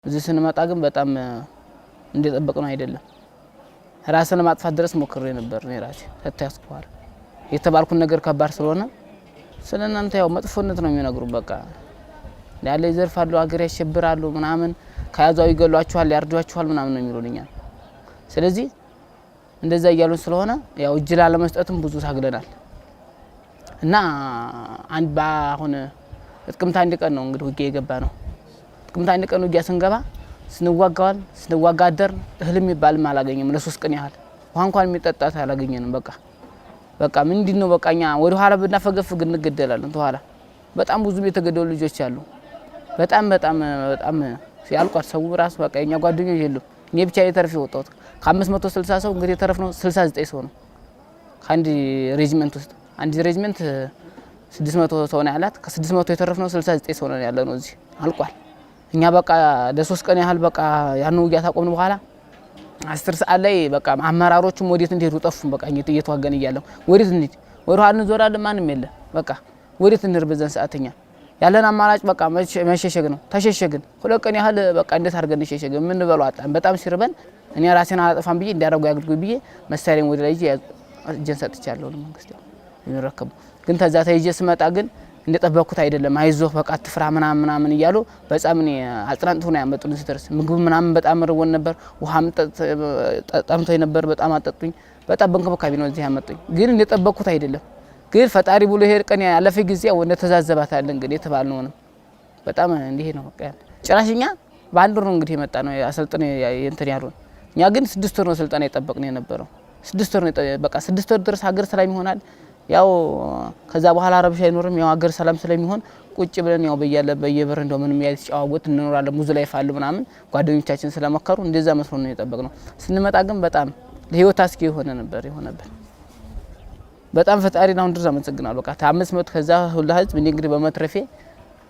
እዚህ ስንመጣ ግን በጣም እንደጠበቅነው አይደለም። ራስን ለማጥፋት ድረስ ሞክሬ ነበር ነው ራሴ ተታስኳል። የተባልኩን ነገር ከባድ ስለሆነ ስለናንተ ያው መጥፎነት ነው የሚነግሩ በቃ ያለ ይዘርፋሉ አገር ያሸብራሉ ምናምን ከያዛው ይገሏቸዋል ያርዷቸዋል ምናምን ነው የሚሉልኛል። ስለዚህ እንደዛ እያሉን ስለሆነ ያው እጅ ላለመስጠትም ብዙ ታግለናል እና አንድ ባሁን ጥቅምት አንድ ቀን ነው እንግዲህ ውጊያ የገባ ነው። ጥቅምት አንድ ቀን ውጊያ ስንገባ ስንዋጋ አደር እህልም ይባልም አላገኘም ለሶስት ቀን ያህል ውሃ እንኳን የሚጠጣት አላገኘንም። በቃ ምንድነው በቃኛ ወደ ኋላ ብናፈገፍግ እንገደላለን። ተኋላ በጣም ብዙ የተገደሉ ልጆች አሉ። በጣም ሲያልቋት ሰው ራስ በቃ የኛ ጓደኞች የሉም። እኔ ብቻ የተረፈ ወጣሁት ከ560 ሰው እንግዲህ የተረፈነው 69 ሰው ነው። ከአንድ ሬጂመንት ውስጥ አንድ ሬጂመንት 600 ሰው ነው ያላት። ከ600 የተረፈነው 69 ሰው ነው ያለነው እዚህ አልቋል። እኛ በቃ ለሶስት ቀን ያህል በቃ ያን ውጊያ ታቆምን በኋላ 10 ሰዓት ላይ በቃ አመራሮቹም ወዴት እንደሄዱ ጠፉን። በቃ እየተዋገን እያለው ወዴት እንሂድ ወደ ኋላ እንዞራለን ማንም የለ። በቃ ወዴት እንሂድ በዛን ሰዓተኛ ያለን አማራጭ በቃ መሸሸግ ነው። ተሸሸግን ሁለት ቀን ያህል በቃ እንዴት አድርገን እንሸሸግ ምን በለው አጣን። በጣም ሲርበን እኔ ራሴን አላጠፋም ብዬ እንዲያደርጉ ያግልጉ ብዬ መሳሪያም ወደ ላይ እጄን ሰጥቻለሁ ለመንግስት የሚረከቡ ግን ተዛ ተይጄ ስመጣ ግን እንደጠበቅኩት አይደለም። አይዞህ በቃ አትፍራ ምናምን እያሉ በጣም እኔ አጽናንተው ነው ያመጡን። ሲደርስ ምግብ ምናምን በጣም ርቦን ነበር። ውሃም ጠምቶኝ ነበር። በጣም አጠጡኝ። በጣም በእንክብካቤ ነው እዚህ ያመጡኝ። ግን እንደጠበቅኩት አይደለም። ግን ፈጣሪ ብሎ ይሄድ ቀን ያለፈ ጊዜ ወንደ ተዛዘባት አለ እንግዲህ የተባልነው ነው። በጣም እንዲህ ነው በቃ ጭራሽኛ በአንድ ወር ነው እንግዲህ የመጣ ነው አሰልጥነ እንትን ያሉን። እኛ ግን 6 ወር ነው ስልጠና የጠበቅነው የነበረው 6 ወር ነው በቃ 6 ወር ድረስ ሀገር ሰላም ይሆናል። ያው ከዛ በኋላ ረብሻ አይኖርም። ያው ሀገር ሰላም ስለሚሆን ቁጭ ብለን ያው በየበር እንደው ምንም ያይጫወት እንኖራለን። ሙዝ ላይ ፋል ምናምን ጓደኞቻችን ስለመከሩ እንደዛ መስሎ ነው የጠበቅነው። ስንመጣ ግን በጣም ለህይወት አስጊ የሆነበት በጣም ፈጣሪን አሁን ድረስ አመሰግናለሁ። በቃ 500 ከዛ ሁሉ ህዝብ እንግዲህ በመትረፌ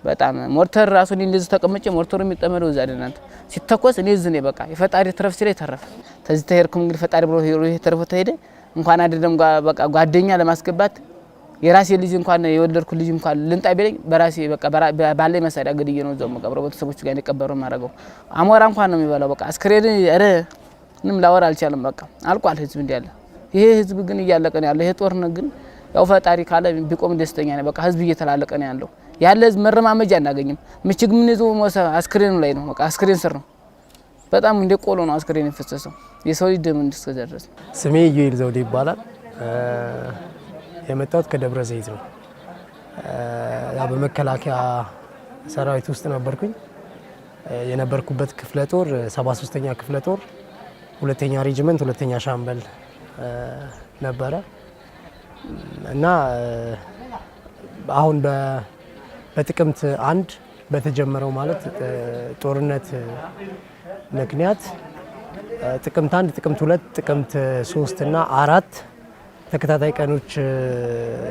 በጣም ሞርተር ራሱ እንደዚህ ተቀመጨ ሞርተሩ የሚጠመደው እዛ አይደለም ሲተኮስ እኔ ዝኔ በቃ የፈጣሪ ትረፍ ሲለኝ ተረፈ። ተዚህ ተሄርኩም እንግዲህ ፈጣሪ ብሎ ይሄ ተረፈ ተሄደ እንኳን አይደለም በቃ ጓደኛ ለማስገባት የራሴ ልጅ እንኳን የወለድኩ ልጅ እንኳን ልንጣ ቢለኝ በራሴ በቃ ባለ መሳሪያ ገድዬ ነው ዘው መቀበረው ቤተሰቦች ጋር እንቀበረው ማረገው አሞራ እንኳን ነው የሚበላው። በቃ አስክሬን ምንም ላወራ አልቻለም። በቃ አልቋል ህዝብ እንዲያለ ይሄ ህዝብ ግን እያለቀ ነው ያለው። ይሄ ጦርነት ግን ያው ፈጣሪ ካለ ቢቆም ደስተኛ ነኝ። በቃ ህዝብ እየተላለቀ ነው ያለው። ያለ ህዝብ መረማመጃ አናገኝም። ምችግ ምን ይዞ አስክሬኑ ላይ ነው በቃ አስክሬን ስር ነው። በጣም እንደ ቆሎ ነው አስክሬን የፈሰሰው የሰው ልጅ ደም እንድስከዘረስ። ስሜ ዩኤል ዘውዴ ይባላል። የመጣሁት ከደብረ ዘይት ነው። ያ በመከላከያ ሰራዊት ውስጥ ነበርኩኝ። የነበርኩበት ክፍለ ጦር 73ኛ ክፍለ ጦር 2ኛ ሬጂመንት 2ኛ ሻምበል ነበረ እና አሁን በጥቅምት 1 በተጀመረው ማለት ጦርነት ምክንያት ጥቅምት 1 ጥቅምት 2 ጥቅምት 3 እና 4 ተከታታይ ቀኖች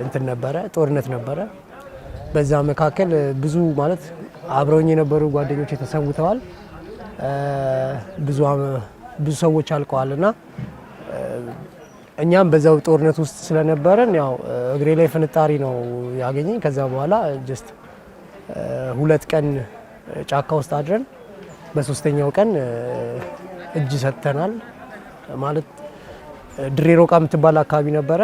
እንትን ነበረ ጦርነት ነበረ። በዛ መካከል ብዙ ማለት አብረውኝ የነበሩ ጓደኞች ተሰውተዋል። ብዙ ሰዎች አልቀዋልና እኛም በዛው ጦርነት ውስጥ ስለነበረን ያው እግሬ ላይ ፍንጣሪ ነው ያገኘኝ። ከዛ በኋላ ጀስት 2 ቀን ጫካ ውስጥ አድረን በ3ኛው ቀን እጅ ሰጥተናል። ማለት ድሬ ሮቃ የምትባል አካባቢ ነበረ።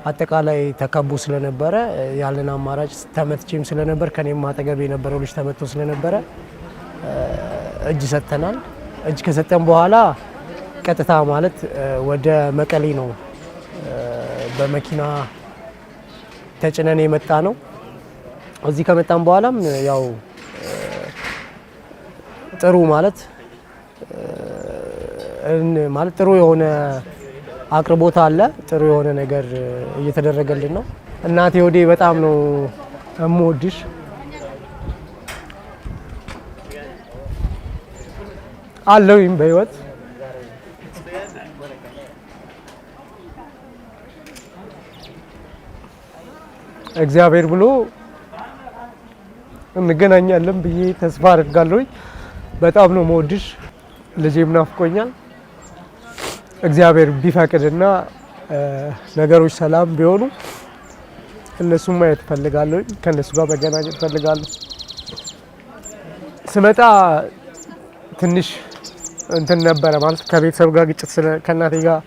አጠቃላይ ተከቦ ስለነበረ ያለን አማራጭ ተመትቼም ስለነበር ከኔም አጠገብ የነበረው ልጅ ተመቶ ስለነበረ እጅ ሰጥተናል። እጅ ከሰጠን በኋላ ቀጥታ ማለት ወደ መቀሌ ነው በመኪና ተጭነን የመጣ ነው። እዚህ ከመጣን በኋላም ያው ጥሩ ማለት ጥሩ የሆነ አቅርቦት አለ። ጥሩ የሆነ ነገር እየተደረገልን ነው። እናቴ ወዴ በጣም ነው እምወድሽ። አለውኝ በህይወት እግዚአብሔር ብሎ እንገናኛለን ብዬ ተስፋ አደርጋለሁ። በጣም ነው የምወድሽ። ልጄም ናፍቆኛል። እግዚአብሔር ቢፈቅድና ነገሮች ሰላም ቢሆኑ እነሱም ማየት ፈልጋለሁ። ከነሱ ጋር መገናኘት ፈልጋለሁ። ስመጣ ትንሽ እንትን ነበረ ማለት ከቤተሰብ ጋር ግጭት ከእናቴ ጋር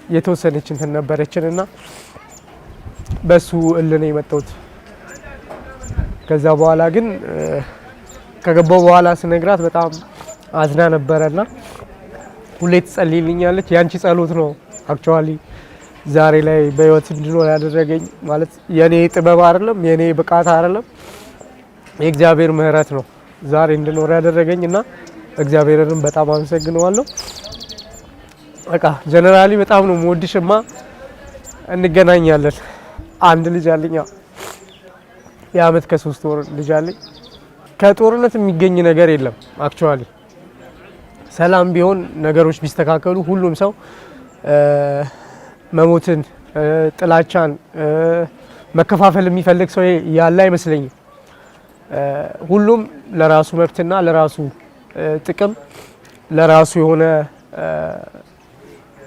የተወሰነች እንትን ነበረችን እና በሱ እልህ የመጣሁት። ከዛ በኋላ ግን ከገባው በኋላ ስነግራት በጣም አዝና ነበረና ሁሌ ትጸልይልኛለች። ያንቺ ጸሎት ነው አክቹአሊ ዛሬ ላይ በህይወት እንድኖር ያደረገኝ። ማለት የኔ ጥበብ አይደለም፣ የኔ ብቃት አይደለም፣ የእግዚአብሔር ምህረት ነው ዛሬ እንድኖር ያደረገኝ እና እግዚአብሔርንም በጣም አመሰግነዋለሁ። በቃ ጀነራሊ በጣም ነው የምወድሽማ። እንገናኛለን። አንድ ልጅ አለኝ፣ የአመት ከ3 ወር ልጅ አለኝ። ከጦርነት የሚገኝ ነገር የለም አክቹአሊ። ሰላም ቢሆን ነገሮች ቢስተካከሉ ሁሉም ሰው መሞትን፣ ጥላቻን፣ መከፋፈል የሚፈልግ ሰው ያለ አይመስለኝም። ሁሉም ለራሱ መብትና ለራሱ ጥቅም ለራሱ የሆነ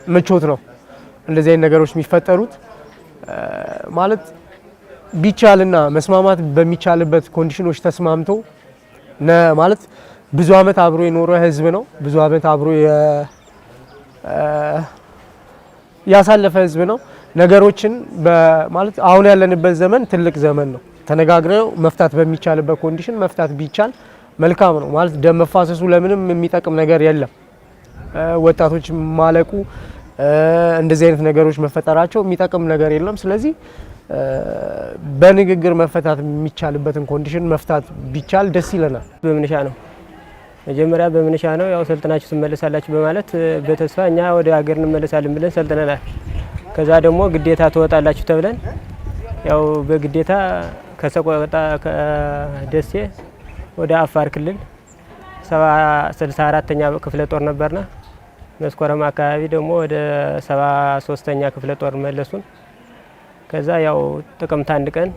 ምቾት ነው እንደዚህ አይነት ነገሮች የሚፈጠሩት። ማለት ቢቻልና መስማማት በሚቻልበት ኮንዲሽኖች ተስማምቶ ማለት ብዙ አመት አብሮ የኖረ ህዝብ ነው። ብዙ አመት አብሮ ያሳለፈ ህዝብ ነው። ነገሮችን ማለት አሁን ያለንበት ዘመን ትልቅ ዘመን ነው። ተነጋግረው መፍታት በሚቻልበት ኮንዲሽን መፍታት ቢቻል መልካም ነው። ማለት ደም መፋሰሱ ለምንም የሚጠቅም ነገር የለም። ወጣቶች ማለቁ፣ እንደዚህ አይነት ነገሮች መፈጠራቸው የሚጠቅም ነገር የለም። ስለዚህ በንግግር መፈታት የሚቻልበትን ኮንዲሽን መፍታት ቢቻል ደስ ይለናል። በምንሻ ነው መጀመሪያ በምንሻ ነው ያው ሰልጥናችሁ ትመለሳላችሁ በማለት በተስፋ እኛ ወደ ሀገር እንመለሳለን ብለን ሰልጥነናል። ከዛ ደግሞ ግዴታ ትወጣላችሁ ተብለን ያው በግዴታ ከሰቆጣ ከደሴ ወደ አፋር ክልል 64ኛ ክፍለ ጦር ነበርና መስከረም አካባቢ ደግሞ ወደ 73ኛ ክፍለ ጦር መለሱን። ከዛ ያው ጥቅምት 1 ቀን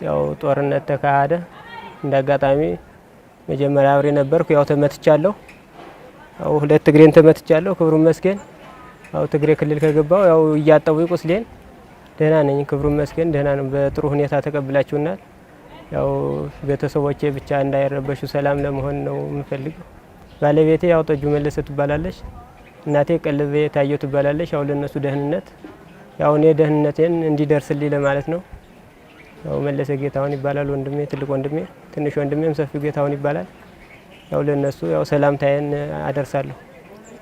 ያው ጦርነት ተካሄደ። እንዳጋጣሚ መጀመሪያ አብሬ ነበርኩ። ያው ተመትቻለሁ። ያው 2 እግሬን ተመትቻለሁ። ክብሩን መስገን ያው ትግሬ ክልል ከገባው ያው እያጠቡ ቁስሌን ደህና ነኝ። ክብሩን መስገን ደህና ነው። በጥሩ ሁኔታ ተቀብላችሁናል። ያው ቤተሰቦቼ ብቻ እንዳይረበሹ ሰላም ለመሆን ነው የምፈልገው። ባለቤቴ ያው ጠጁ መለሰ ትባላለች። እናቴ ቀለቤ ታየው ትባላለች። ያው ለነሱ ደህንነት ያው እኔ ደህንነቴን እንዲደርስልኝ ለማለት ነው። ያው መለሰ ጌታውን ይባላል ወንድሜ፣ ትልቅ ወንድሜ፣ ትንሽ ወንድሜም ሰፊው ጌታውን ይባላል። ያው ለነሱ ያው ሰላምታዬን አደርሳለሁ።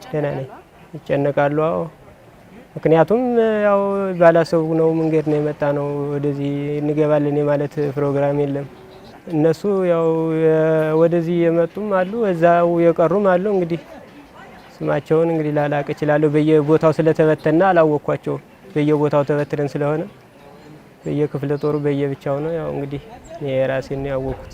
ደህና ነኝ። ይጨነቃሉ። ምክንያቱም ያው ባላሰቡ ነው መንገድ ነው የመጣ ነው። ወደዚህ እንገባለን የማለት ፕሮግራም የለም። እነሱ ያው ወደዚህ የመጡም አሉ፣ እዛው የቀሩም አሉ። እንግዲህ ስማቸውን እንግዲህ ላላቅ እችላለሁ። በየቦታው ስለተበተና አላወቅኳቸውም። በየቦታው ተበትረን ስለሆነ በየክፍለ ጦሩ በየብቻው ነው ያው እንግዲህ የራሴን ነው ያወቅኩት።